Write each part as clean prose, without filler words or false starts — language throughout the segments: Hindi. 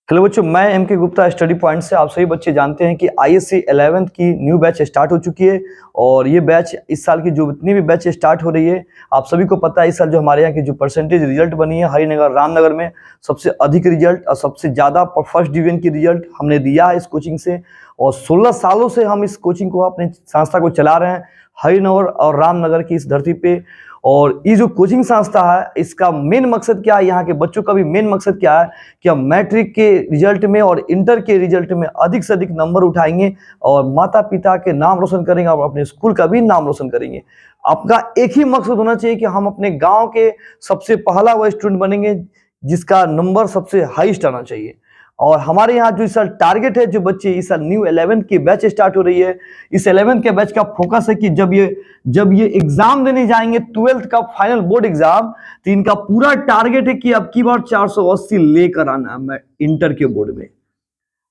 हेलो बच्चों, मैं एम के गुप्ता स्टडी पॉइंट से। आप सभी बच्चे जानते हैं कि आईएससी 11th की न्यू बैच स्टार्ट हो चुकी है। और ये बैच इस साल की जो जितनी भी बैच स्टार्ट हो रही है, आप सभी को पता है इस साल जो हमारे यहाँ की जो परसेंटेज रिजल्ट बनी है, हरिनगर रामनगर में सबसे अधिक रिजल्ट और सबसे ज़्यादा फर्स्ट डिवीजन की रिजल्ट हमने दिया है इस कोचिंग से। और 16 सालों से हम इस कोचिंग को, अपनी संस्था को चला रहे हैं हरिनगर और रामनगर की इस धरती पे। और ये जो कोचिंग संस्था है, इसका मेन मकसद क्या है, यहाँ के बच्चों का भी मेन मकसद क्या है कि हम मैट्रिक के रिजल्ट में और इंटर के रिजल्ट में अधिक से अधिक नंबर उठाएंगे और माता पिता के नाम रोशन करेंगे और अपने स्कूल का भी नाम रोशन करेंगे। आपका एक ही मकसद होना चाहिए कि हम अपने गांव के सबसे पहला वो स्टूडेंट बनेंगे जिसका नंबर सबसे हाईएस्ट आना चाहिए। और हमारे यहाँ जो इस साल टारगेट है, जो बच्चे इस साल न्यू 11th की बैच स्टार्ट हो रही है, इस 11th के बैच का फोकस है कि जब ये एग्जाम देने जाएंगे 12th का फाइनल बोर्ड एग्जाम, तो इनका पूरा टारगेट है कि अब की बार 480 लेकर आना है इंटर के बोर्ड में।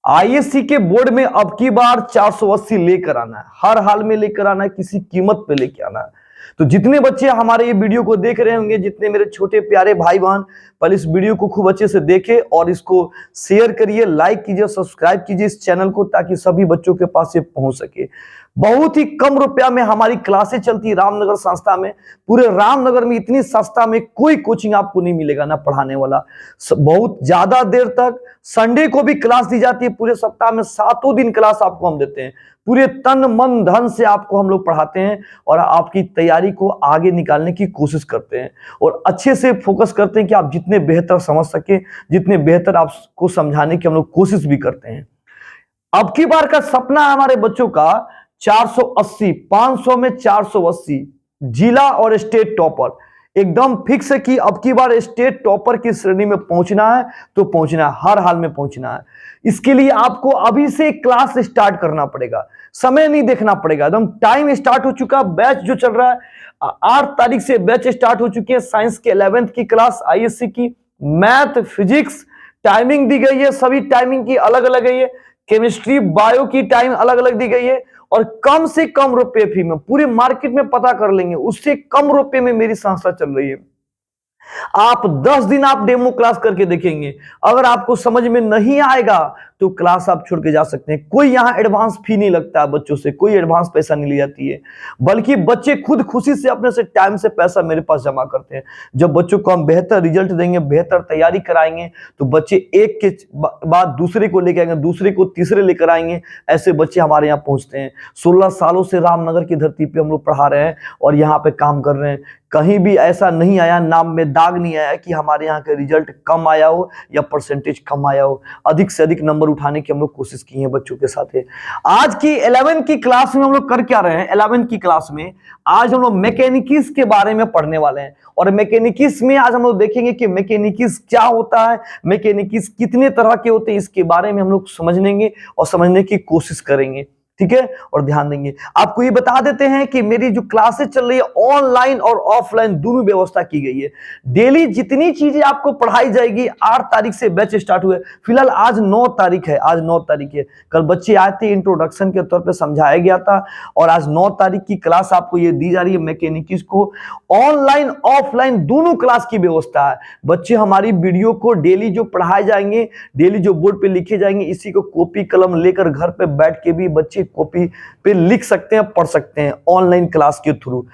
आईएससी के बोर्ड में अब की बार 480 लेकर आना है, हर हाल में लेकर आना है, किसी कीमत पे लेकर आना है। तो जितने बच्चे हमारे ये वीडियो को देख रहे होंगे, जितने मेरे छोटे प्यारे भाई बहन, पहले इस वीडियो को खूब अच्छे से देखें और इसको शेयर करिए, लाइक कीजिए, सब्सक्राइब कीजिए इस चैनल को, ताकि सभी बच्चों के पास ये पहुंच सके। बहुत ही कम रुपया में हमारी क्लासें चलती है रामनगर संस्था में। पूरे रामनगर में इतनी सस्ता में कोई कोचिंग आपको नहीं मिलेगा ना पढ़ाने वाला। बहुत ज्यादा देर तक संडे को भी क्लास दी जाती है। पूरे सप्ताह में 7 दिन क्लास आपको हम देते हैं। पूरे तन मन धन से आपको हम लोग पढ़ाते हैं और आपकी तैयारी को आगे निकालने की कोशिश करते हैं और अच्छे से फोकस करते हैं कि आप जितने बेहतर समझ सके, जितने बेहतर आपको समझाने की हम लोग कोशिश भी करते हैं। अब की बार का सपना है हमारे बच्चों का 480, 500 में 480, जिला और स्टेट टॉपर एकदम फिक्स है कि अब की बार स्टेट टॉपर की श्रेणी में पहुंचना है तो पहुंचना है, हर हाल में पहुंचना है। इसके लिए आपको अभी से क्लास स्टार्ट करना पड़ेगा, समय नहीं देखना पड़ेगा, एकदम टाइम स्टार्ट हो चुका। बैच जो चल रहा है 8 तारीख से बैच स्टार्ट हो चुकी है। साइंस के 11th की क्लास आईएससी की, मैथ फिजिक्स टाइमिंग दी गई है, सभी टाइमिंग की अलग अलग है। केमिस्ट्री बायो की टाइम अलग अलग दी गई है और कम से कम रुपए फी में, पूरे मार्केट में पता कर लेंगे, उससे कम रुपए में मेरी संस्था चल रही है। आप 10 दिन आप डेमो क्लास करके देखेंगे, अगर आपको समझ में नहीं आएगा तो क्लास आप छोड़ के जा सकते हैं। कोई यहां एडवांस फी नहीं लगता है बच्चों से, कोई एडवांस पैसा नहीं ली जाती है, बल्कि बच्चे खुद खुशी से अपने से टाइम से पैसा मेरे पास जमा करते हैं। जब बच्चों को हम बेहतर रिजल्ट देंगे, बेहतर तैयारी कराएंगे, तो बच्चे एक के बाद दूसरे को लेकर आएंगे, दूसरे को तीसरे लेकर आएंगे। ऐसे बच्चे हमारे यहाँ पहुंचते हैं। 16 सालों से रामनगर की धरती पे हम लोग पढ़ा रहे हैं और यहाँ पे काम कर रहे हैं। कहीं भी ऐसा नहीं आया, नाम में दाग नहीं आया कि हमारे यहाँ के रिजल्ट कम आया हो या परसेंटेज कम आया हो। अधिक से अधिक नंबर उठाने की हम लोग कोशिश की है बच्चों के साथ। आज की 11 की क्लास में हम लोग कर क्या रहे हैं, 11 की क्लास में आज हम लोग मैकेनिक्स के बारे में पढ़ने वाले हैं। और मैकेनिक्स में आज हम लोग देखेंगे कि मैकेनिक्स क्या होता है, मैकेनिक्स कितने तरह के होते हैं, इसके बारे में हम लोग समझेंगे और समझने की कोशिश करेंगे। ठीक है, और ध्यान देंगे। आपको ये बता देते हैं कि मेरी जो क्लासेस चल रही है, ऑनलाइन और ऑफलाइन दोनों व्यवस्था की गई है। डेली जितनी चीजें आपको पढ़ाई जाएगी, 8 तारीख से बैच स्टार्ट हुए। फिलहाल आज 9 तारीख है, आज 9 तारीख है। कल बच्चे आए थे, इंट्रोडक्शन के तौर पे समझाया गया था और आज 9 तारीख की क्लास आपको ये दी जा रही है। मैकेनिक्स को ऑनलाइन ऑफलाइन दोनों क्लास की व्यवस्था है। बच्चे हमारी वीडियो को डेली जो पढ़ाए जाएंगे, डेली जो बोर्ड पे लिखे जाएंगे, इसी को कॉपी कलम लेकर घर पे बैठ के भी बच्चे कॉपी पे लिख सकते हैं, पढ़ सकते हैं ऑनलाइन क्लास के through.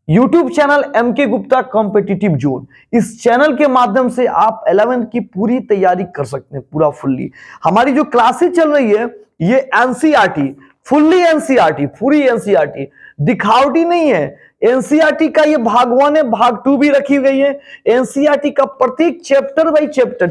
YouTube channel MK Gupta competitive zone, इस चैनल के माध्यम से आप 11 की पूरी तैयारी कर सकते हैं, पूरा फुल्ली। हमारी जो क्लासेस चल रही है ये एनसीईआरटी, फुल्ली एनसीईआरटी, पूरी एनसीईआरटी, दिखावटी नहीं है। एनसीईआरटी का ये भाग 1 है, भाग 2 भी रखी गई है। एनसीईआरटी का प्रत्येक chapter by chapter,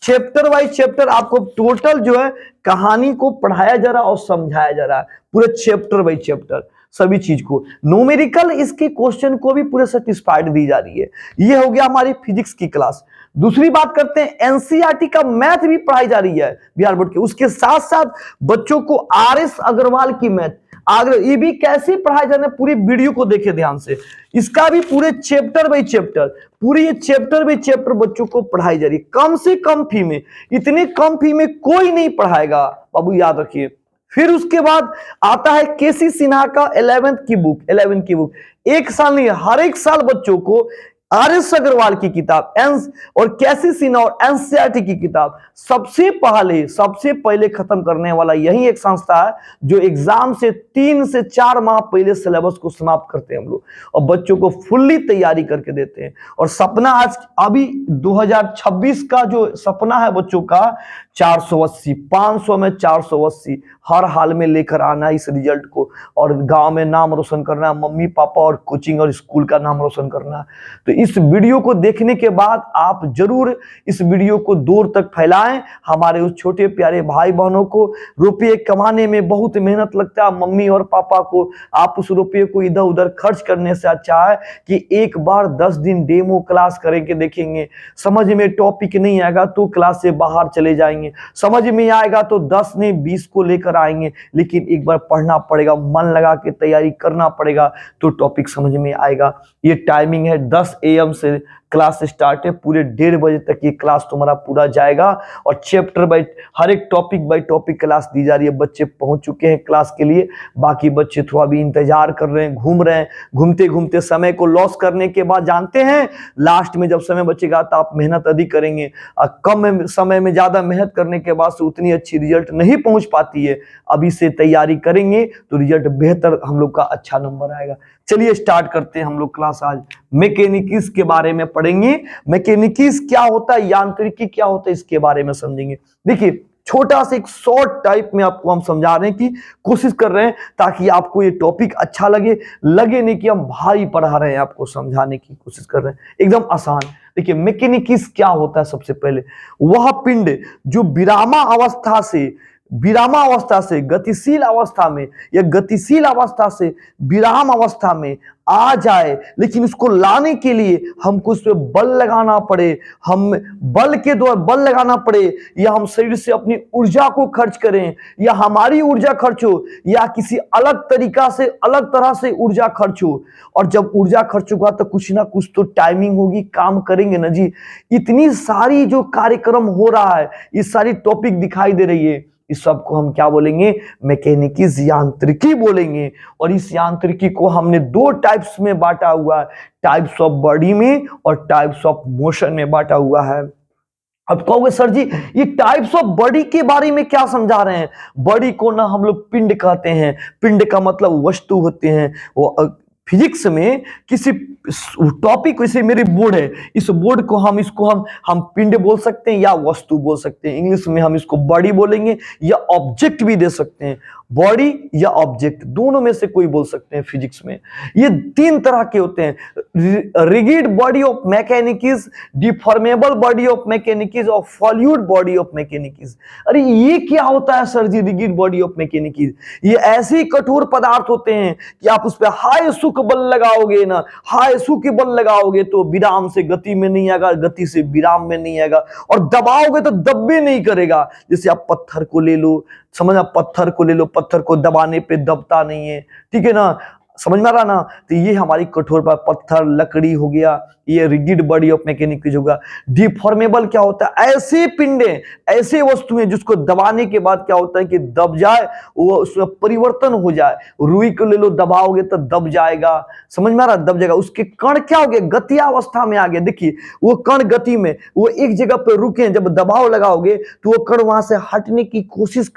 chapter wise chapter आपको टोटल जो है कहानी को पढ़ाया जा रहा है और समझाया जा रहा है, पूरे चैप्टर बाई चैप्टर सभी चीज को। न्यूमेरिकल इसके क्वेश्चन को भी पूरे सेटिस्फाइड दी जा रही है। ये हो गया हमारी फिजिक्स की क्लास। दूसरी बात करते हैं, एनसीईआरटी का मैथ भी पढ़ाई जा रही है बिहार बोर्ड के। उसके साथ साथ बच्चों को आरएस अग्रवाल की मैथ, ये भी कैसे पढ़ाया जाना है, पूरी वीडियो को देखे ध्यान से। इसका भी पूरे चैप्टर बाई चैप्टर, पूरी ये चैप्टर बाई चैप्टर बच्चों को पढ़ाई जा रही है, कम से कम फी में। इतने कम फी में कोई नहीं पढ़ाएगा बाबू, याद रखिए। फिर उसके बाद आता है केसी सिन्हा का 11 की बुक। एक साल नहीं, हर एक साल बच्चों को आर.एस. अग्रवाल की किताब एंस और कैसी सिन्हा और एनसीईआरटी की किताब सबसे पहले खत्म करने वाला यही एक संस्था है जो एग्जाम से 3 से 4 माह पहले सिलेबस को समाप्त करते हैं हम लोग और बच्चों को फुल्ली तैयारी करके देते हैं। और सपना आज अभी 2026 का जो सपना है बच्चों का 480, 500 में 480 हर हाल में लेकर आना इस रिजल्ट को और गांव में नाम रोशन करना, मम्मी पापा और कोचिंग और स्कूल का नाम रोशन करना। तो इस वीडियो को देखने के बाद आप जरूर इस वीडियो को दूर तक फैलाएं। हमारे उस छोटे प्यारे भाई बहनों को रुपये कमाने में बहुत मेहनत लगता है, मम्मी और पापा को आप उस रुपये को इधर उधर खर्च करने से अच्छा है कि एक बार 10 दिन डेमो क्लास करके देखेंगे। समझ में टॉपिक नहीं आएगा तो क्लास से बाहर चले जाएंगे, समझ में आएगा तो 10 नहीं 20 को लेकर आएंगे, लेकिन एक बार पढ़ना पड़ेगा, मन लगा के तैयारी करना पड़ेगा तो टॉपिक समझ में आएगा। ये टाइमिंग है 10 AM से क्लास स्टार्ट है, पूरे 1:30 बजे तक ये क्लास तुम्हारा पूरा जाएगा और चैप्टर बाय हर एक टॉपिक बाय टॉपिक क्लास दी जा रही है। बच्चे पहुंच चुके हैं क्लास के लिए, बाकी बच्चे थोड़ा भी इंतजार कर रहे हैं, घूम रहे हैं। घूमते घूमते समय को लॉस करने के बाद जानते हैं लास्ट में जब समय बचेगा तो आप मेहनत अधिक करेंगे और कम समय में ज्यादा मेहनत करने के बाद से उतनी अच्छी रिजल्ट नहीं पहुंच पाती है। अभी से तैयारी करेंगे तो रिजल्ट बेहतर हम लोग का अच्छा नंबर आएगा। चलिए स्टार्ट करते हैं हम लोग क्लास। आज मैकेनिक्स के बारे में पढ़ेंगे। मैकेनिक्स क्या होता है, यांत्रिकी क्या होता है, इसके बारे में समझेंगे। देखिए छोटा सा एक शॉर्ट टाइप में आपको हम समझा रहे हैं कि कोशिश कर रहे हैं ताकि आपको ये टॉपिक अच्छा लगे नहीं कि हम भारी पढ़ा रहे हैं, आपको समझाने की कोशिश कर रहे हैं एकदम आसान। देखिए मैकेनिक्स क्या होता है, सबसे पहले वह पिंड जो विरामा अवस्था से गतिशील अवस्था में या गतिशील अवस्था से विराम अवस्था में आ जाए, लेकिन उसको लाने के लिए हमको उस पर बल लगाना पड़े, हम बल के द्वारा बल लगाना पड़े, या हम शरीर से अपनी ऊर्जा को खर्च करें, या हमारी ऊर्जा खर्च हो, या किसी अलग तरह से ऊर्जा खर्च हो। और जब ऊर्जा खर्च होगा तो कुछ ना कुछ तो टाइमिंग होगी, काम करेंगे ना जी। इतनी सारी जो कार्यक्रम हो रहा है, ये सारी टॉपिक दिखाई दे रही है, इस सब को हम क्या बोलेंगे, मैकेनिक्स यांत्रिकी बोलेंगे। और इस यांत्रिकी को हमने 2 टाइप्स में बांटा हुआ है, टाइप्स ऑफ बॉडी में और टाइप्स ऑफ मोशन में बांटा हुआ है। अब कहोगे सर जी ये टाइप्स ऑफ बॉडी के बारे में क्या समझा रहे हैं? बॉडी को ना हम लोग पिंड कहते हैं, पिंड का मतलब वस्तु होते हैं। वो फिजिक्स में किसी टॉपिक, जैसे मेरी बोर्ड है, इस बोर्ड को हम पिंड बोल सकते हैं या वस्तु बोल सकते हैं। इंग्लिश में हम इसको बॉडी बोलेंगे या ऑब्जेक्ट भी दे सकते हैं, बॉडी या ऑब्जेक्ट दोनों में से कोई बोल सकते हैं। फिजिक्स में ये 3 तरह के होते हैं, rigid body of mechanics, deformable body of mechanics और फ्लूइड बॉडी ऑफ मैकेनिक्स। अरे ये क्या होता है sir ji rigid body of mechanics? ये ऐसे कठोर पदार्थ होते हैं कि आप उस पर हाई सुख बल लगाओगे ना, हाई सुख बल लगाओगे तो विराम से गति में नहीं आएगा, गति से विराम में नहीं आएगा, और दबाओगे तो दबे नहीं करेगा। जैसे आप पत्थर को ले लो, पत्थर को दबाने पे दबता नहीं है, ठीक है ना, समझ में आ रहा ना। तो ये हमारी कठोर पत्थर लकड़ी हो गया, ये रिजिड बॉडी ऑफ मैकेनिक्स होगा। डिफॉर्मेबल क्या होता है? ऐसे पिंडे, ऐसे वस्तुएं जिसको दबाने के बाद क्या होता है कि दब जाए, वो उसमें परिवर्तन हो जाए। रुई को ले लो, दबाओगे तो दब जाएगा, समझ में आ रहा, दब जाएगा। उसके कण क्या हो गए, गतियावस्था में आ गए। देखिए वो कण गति में, वो एक जगह पर रुके, जब दबाव लगाओगे तो वो कण वहां से हटने की कोशिश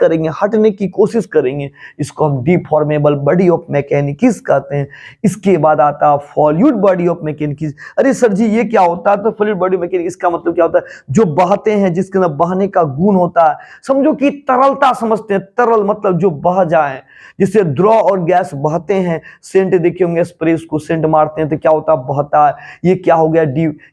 करेंगे। इसको हम डिफॉर्मेबल बॉडी ऑफ मैकेनिक्स कहते हैं। इसके बाद आता है फ्लूइड बॉडी ऑफ मैकेनिक्स। अरे सर जी ये क्या होता है? तो फ्लूइड बॉडी मैकेनिक्स का मतलब क्या होता है? जो बहते हैं, जिसके अंदर बहने का गुण होता है। समझो कि तरलता समझते हैं, तरल मतलब जो बह जाए, जिससे द्रव और गैस बहते हैं। सेंट देखे होंगे, स्प्रे को सेंट मारते हैं तो क्या होता है, बहता है। ये क्या हो गया,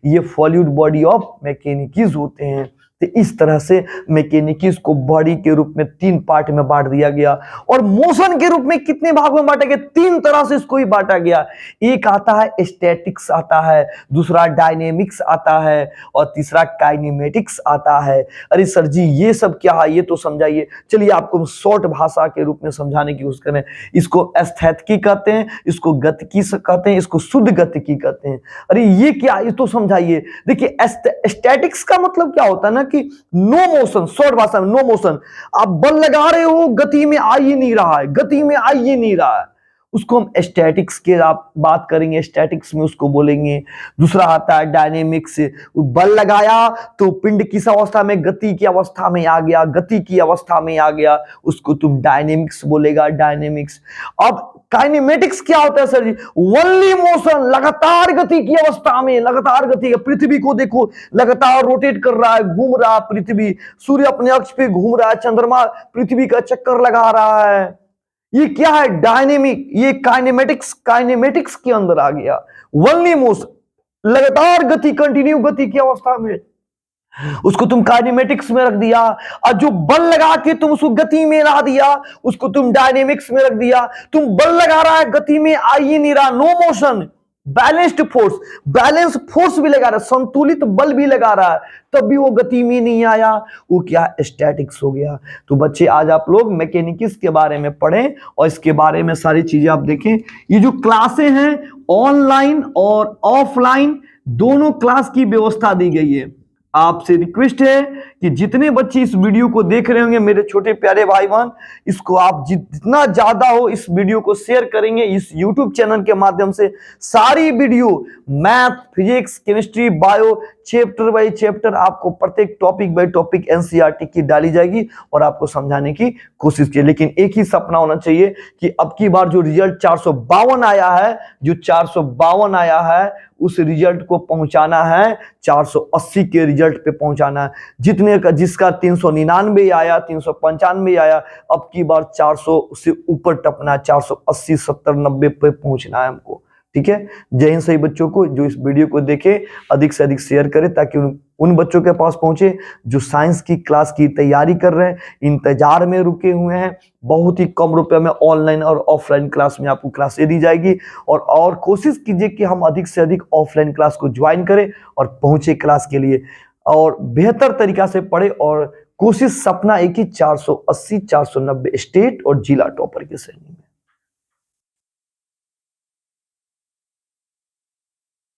ये फ्लूइड बॉडी ऑफ मैकेनिक्स होते हैं। तो इस तरह से मैकेनिक्स को बॉडी के रूप में 3 पार्ट में बांट दिया गया। और मोशन के रूप में कितने भाग में बांटा गया? 3 तरह से इसको ही बांटा गया। एक आता है स्टैटिक्स आता है, दूसरा डायनेमिक्स आता है, और तीसरा काइनेमेटिक्स आता है। अरे सर जी ये सब क्या है, ये तो समझाइए। चलिए आपको शॉर्ट भाषा के रूप में समझाने की कोशिश करें। इसको स्थैतिकी कहते हैं, इसको गतिकी कहते हैं, इसको शुद्ध गतिकी कहते हैं। अरे ये क्या, ये तो समझाइए। देखिए स्टैटिक्स का मतलब क्या होता है ना कि नो मोशन, शॉर्ट भाषा में नो मोशन। आप बल लगा रहे हो, गति में आ ही नहीं रहा है, उसको हम स्टैटिक्स के आप बात करेंगे, स्टैटिक्स में उसको बोलेंगे। दूसरा आता है डायनेमिक्स, बल लगाया तो पिंड किस अवस्था में, गति की अवस्था में आ गया, गति की अवस्था में आ गया, उसको तुम डायनेमिक्स बोलेगा, डायनेमिक्स। अब काइनेमेटिक्स क्या होता है सर जी? ओनली मोशन, लगातार गति की अवस्था में, लगातार गति। पृथ्वी को देखो लगातार रोटेट कर रहा है, घूम रहा है पृथ्वी, सूर्य अपने अक्ष पे घूम रहा है, चंद्रमा पृथ्वी का चक्कर लगा रहा है, ये क्या है? डायनेमिक। ये काइनेमेटिक्स, काइनेमेटिक्स के अंदर आ गया। ओनली मोशन, लगातार गति, कंटिन्यू गति की अवस्था में, उसको तुम काइनेमेटिक्स में रख दिया। और जो बल लगा के तुम उसको गति में ला दिया, उसको तुम डायनेमिक्स में रख दिया। तुम बल लगा रहा है, गति में आ ही नहीं रहा, no motion. Balanced force, balance force भी लगा रहा है, संतुलित बल भी लगा रहा है, तब भी वो गति में नहीं आया, वो क्या? स्टैटिक्स हो गया। तो बच्चे आज आप लोग मैकेनिक्स के बारे में पढ़ें और इसके बारे में सारी चीजें आप देखें। ये जो क्लासें हैं ऑनलाइन और ऑफलाइन दोनों क्लास की व्यवस्था दी गई है। आपसे रिक्वेस्ट है कि जितने बच्चे इस वीडियो को देख रहे होंगे मेरे छोटे प्यारे भाई बहन, इसको आप जितना ज्यादा हो इस वीडियो को शेयर करेंगे। इस यूट्यूब चैनल के माध्यम से सारी video math, physics, chemistry, bio, chapter by chapter आपको प्रत्येक टॉपिक बाय टॉपिक एनसीईआरटी की डाली जाएगी और आपको समझाने की कोशिश की। लेकिन एक ही सपना होना चाहिए कि अब की बार जो रिजल्ट 452 आया है, जो 452 आया है, उस रिजल्ट को पहुंचाना है 480 के रिजल्ट पे पहुंचाना है। जितने का जिसका 399 आया, 395 आया, अब की बार 400 से ऊपर टपना है, 480, 70, 90 पे पहुंचना है हमको। ठीक है। जय हिंद सभी बच्चों को जो इस वीडियो को देखे अधिक से अधिक शेयर करें ताकि उन बच्चों के पास पहुंचे जो साइंस की क्लास की तैयारी कर रहे हैं, इंतजार में रुके हुए हैं। बहुत ही कम रुपए में ऑनलाइन और ऑफलाइन क्लास में आपको क्लासें दी जाएगी और कोशिश कीजिए कि हम अधिक से अधिक ऑफलाइन क्लास को ज्वाइन करें और पहुंचे क्लास के लिए और बेहतर तरीका से पढ़े और कोशिश सपना एक ही 480 490 स्टेट और जिला टॉपर की श्रेणी में।